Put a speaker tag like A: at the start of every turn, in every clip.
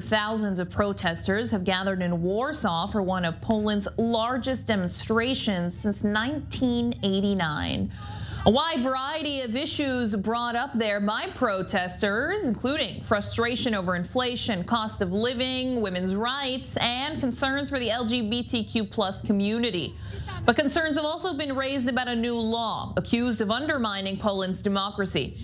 A: Thousands of protesters have gathered in Warsaw for one of Poland's largest demonstrations since 1989. A wide variety of issues brought up there by protesters, including frustration over inflation, cost of living, women's rights, and concerns for the LGBTQ+ community. But concerns have also been raised about a new law accused of undermining Poland's democracy.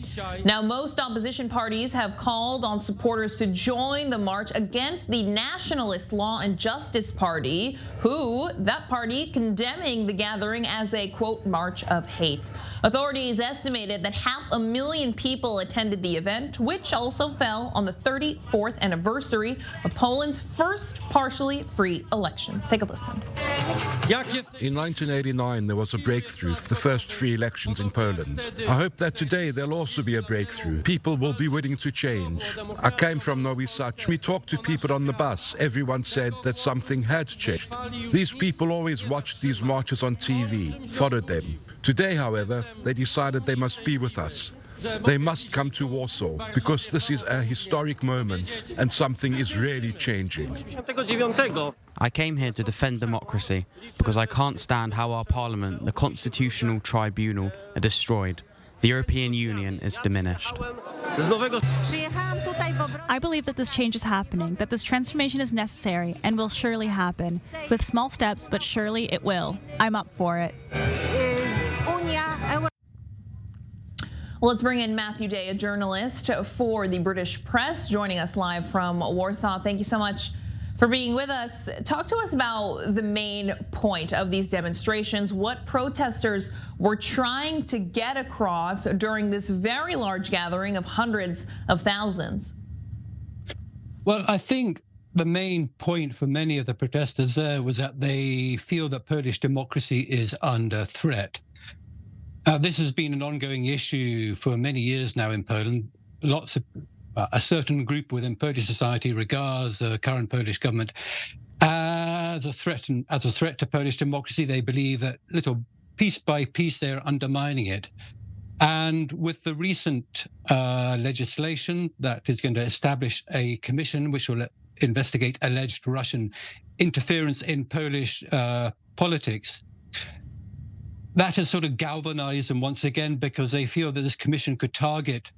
A: Now, most opposition parties have called on supporters to join the march against the Nationalist Law and Justice Party, that party condemning the gathering as a, quote, march of hate. Authorities estimated that 500,000 people attended the event, which also fell on the 34th anniversary of Poland's first partially free elections. Take a listen.
B: In 1989, there was a breakthrough for the first free elections in Poland. I hope that today there'll also be a breakthrough. People will be willing to change. I came from Nowy Sącz. We talked to people on the bus. Everyone said that something had changed. These people always watched these marches on TV, followed them. Today, however, they decided they must be with us. They must come to Warsaw because this is a historic moment and something is really changing.
C: I came here to defend democracy because I can't stand how our parliament, the constitutional tribunal, are destroyed. The European Union is diminished.
D: I believe that this change is happening, that this transformation is necessary and will surely happen. With small steps, but surely it will. I'm up for it.
A: Well, let's bring in Matthew Day, a journalist for the British press, joining us live from Warsaw. Thank you so much for being with us. Talk to us about the main point of these demonstrations, what protesters were trying to get across during this very large gathering of hundreds of thousands.
E: Well, I think the main point for many of the protesters there was that they feel that Polish democracy is under threat. This has been an ongoing issue for many years now in Poland. A certain group within Polish society regards the current Polish government as a threat to Polish democracy. They believe that piece by piece they're undermining it. And with the recent legislation that is going to establish a commission which will investigate alleged Russian interference in Polish politics, that has sort of galvanized them once again because they feel that this commission could target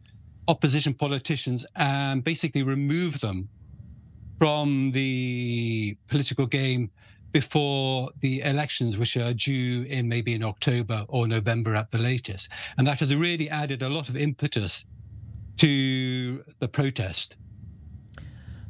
E: opposition politicians and basically remove them from the political game before the elections, which are due in maybe in October or November at the latest. And that has really added a lot of impetus to the protest.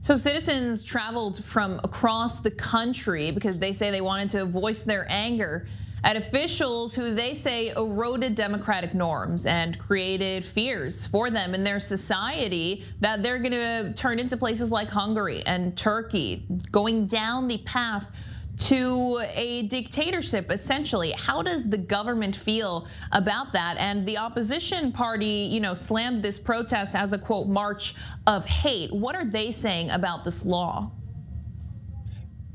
A: So citizens traveled from across the country because they say they wanted to voice their anger at officials who they say eroded democratic norms and created fears for them in their society that they're going to turn into places like Hungary and Turkey, going down the path to a dictatorship, essentially. How does the government feel about that? And the opposition party, slammed this protest as a, quote, march of hate. What are they saying about this law?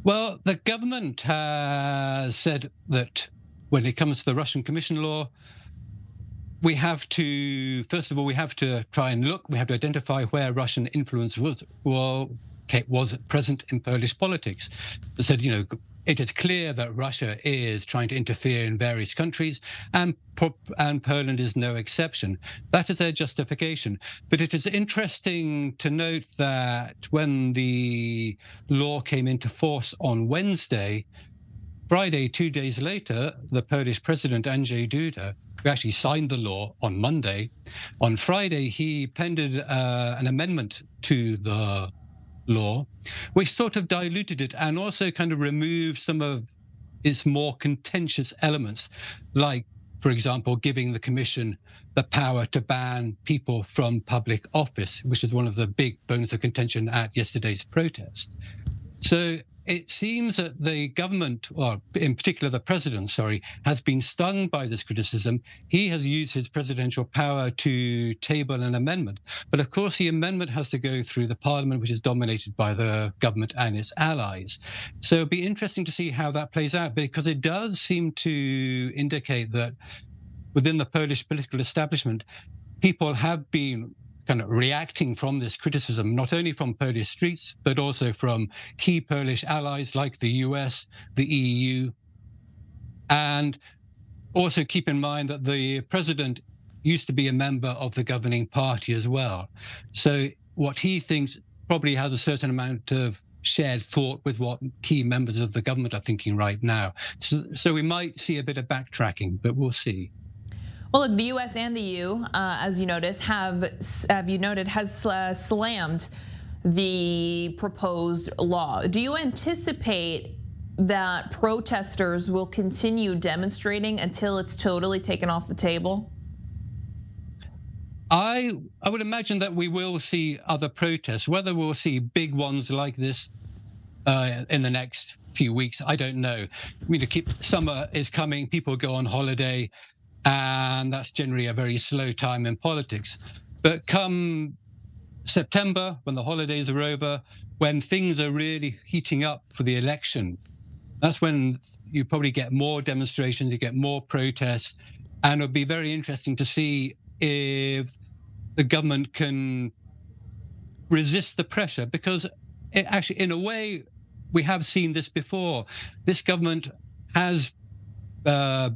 E: Well, the government has said that when it comes to the Russian Commission law, we have to, first of all, we have to try and look, we have to identify where Russian influence was present in Polish politics. They said, it is clear that Russia is trying to interfere in various countries, and Poland is no exception. That is their justification. But it is interesting to note that when the law came into force on Wednesday, Friday, 2 days later, the Polish president, Andrzej Duda, who actually signed the law on Monday, on Friday, he penned an amendment to the law, which sort of diluted it and also kind of removed some of its more contentious elements, like, for example, giving the commission the power to ban people from public office, which is one of the big bones of contention at yesterday's protest. So it seems that the government, or in particular the president, has been stung by this criticism. He has used his presidential power to table an amendment. But of course, the amendment has to go through the parliament, which is dominated by the government and its allies. So it'll be interesting to see how that plays out, because it does seem to indicate that within the Polish political establishment, people have been kind of reacting from this criticism, not only from Polish streets, but also from key Polish allies like the US, the EU. And also keep in mind that the president used to be a member of the governing party as well. So what he thinks probably has a certain amount of shared thought with what key members of the government are thinking right now. So we might see a bit of backtracking, but we'll see.
A: Well, look, the U.S. and the EU, as you notice, has slammed the proposed law. Do you anticipate that protesters will continue demonstrating until it's totally taken off the table?
E: I would imagine that we will see other protests. Whether we'll see big ones like this in the next few weeks, I don't know. Summer is coming, people go on holiday, and that's generally a very slow time in politics. But come September, when the holidays are over, when things are really heating up for the election, that's when you probably get more demonstrations, you get more protests, and it'll be very interesting to see if the government can resist the pressure, because it actually, in a way, we have seen this before. This government has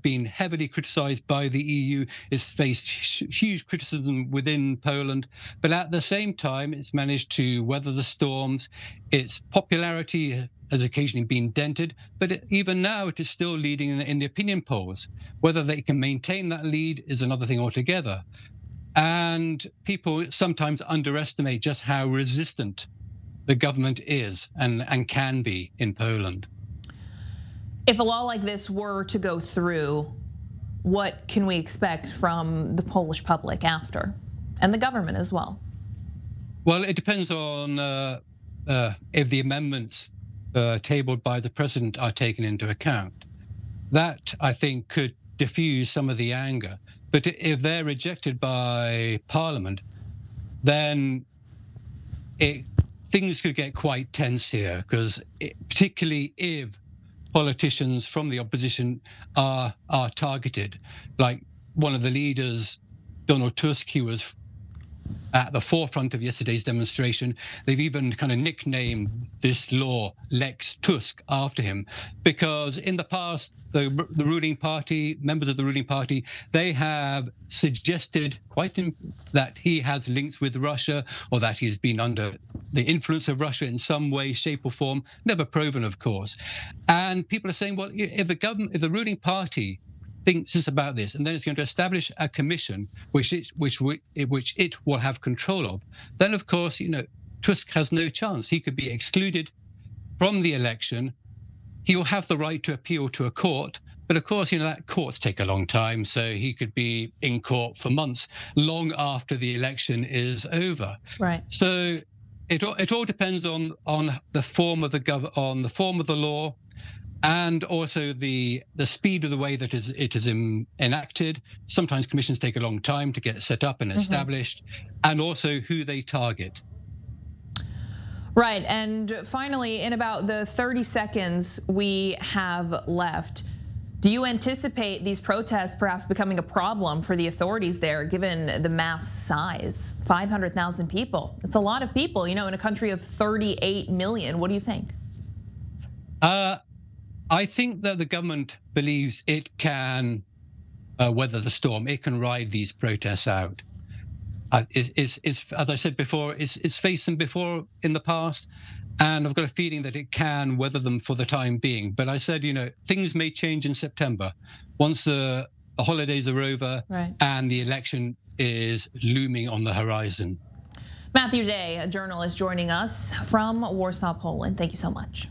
E: been heavily criticized by the EU. It's faced huge criticism within Poland, but at the same time, it's managed to weather the storms. Its popularity has occasionally been dented, but even now it is still leading in the opinion polls. Whether they can maintain that lead is another thing altogether. And people sometimes underestimate just how resistant the government is and can be in Poland.
A: If a law like this were to go through, what can we expect from the Polish public after, and the government as well?
E: Well, it depends on if the amendments tabled by the president are taken into account. That, I think, could diffuse some of the anger. But if they're rejected by Parliament, then things could get quite tense here, because particularly if politicians from the opposition are targeted. Like one of the leaders, Donald Tusk, he was at the forefront of yesterday's demonstration. They've even kind of nicknamed this law Lex Tusk after him, because in the past, the ruling party, members of the ruling party, they have suggested that he has links with Russia, or that he's been under the influence of Russia in some way, shape or form, never proven, of course. And people are saying, well, if the ruling party thinks about this, and then it's going to establish a commission which it will have control of, then of course, Tusk has no chance. He could be excluded from the election. He will have the right to appeal to a court, but of course, that courts take a long time, so he could be in court for months, long after the election is over.
A: Right.
E: So it all depends on the form of the law, and also the speed of the way that it is enacted. Sometimes commissions take a long time to get set up and established, and also who they target.
A: Right, and finally, in about the 30 seconds we have left, do you anticipate these protests perhaps becoming a problem for the authorities there, given the mass size? 500,000 people. It's a lot of people, in a country of 38 million. What do you think?
E: I think that the government believes it can weather the storm. It can ride these protests out. As I said before, it's faced them before in the past, and I've got a feeling that it can weather them for the time being. But I said, things may change in September once the holidays are over, right, and the election is looming on the horizon.
A: Matthew Day, a journalist, joining us from Warsaw, Poland. Thank you so much.